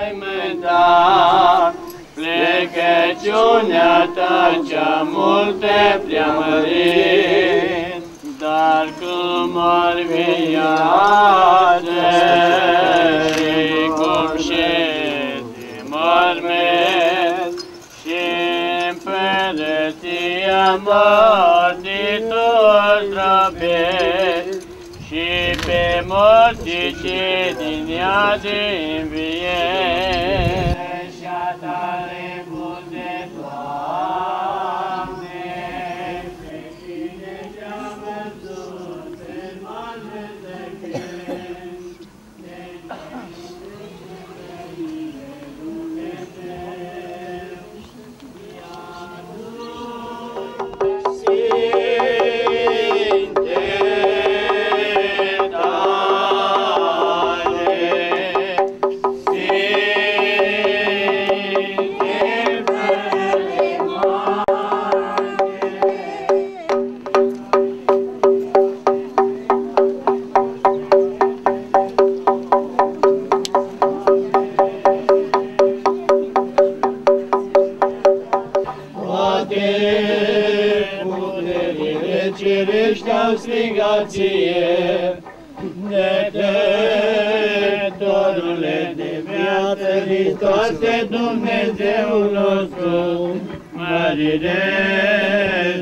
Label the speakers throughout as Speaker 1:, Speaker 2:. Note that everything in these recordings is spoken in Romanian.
Speaker 1: înspăimântat, plecăciunea ta cea multe preamărit, dar cum ar viață, cum și de mormânt, și împărăția mortitor zdrobit, și pe morții ce din ea de înviere. Și-a tare bune, Doamne, pe cine ce-a văzut pe mare de căi, de căile Dumnezeu, i-a cerești-au strigat ție, Dătătorule de viață, Hristoase, Dumnezeul nostru, mărire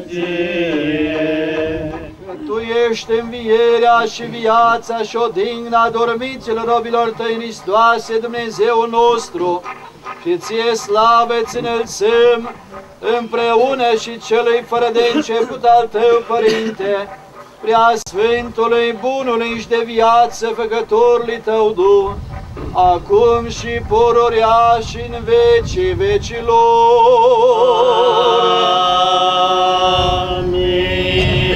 Speaker 1: ție.
Speaker 2: Tu ești învierea și viața și odihna dormiților robilor tăi, Hristoase, Dumnezeul nostru, și ție slavă-ți înălțăm, împreună și celui fără de început al tău, Părinte, prea Sfântului, Bunului și de viață Făcătorului tău Duh, acum și pururea și în vecii vecilor.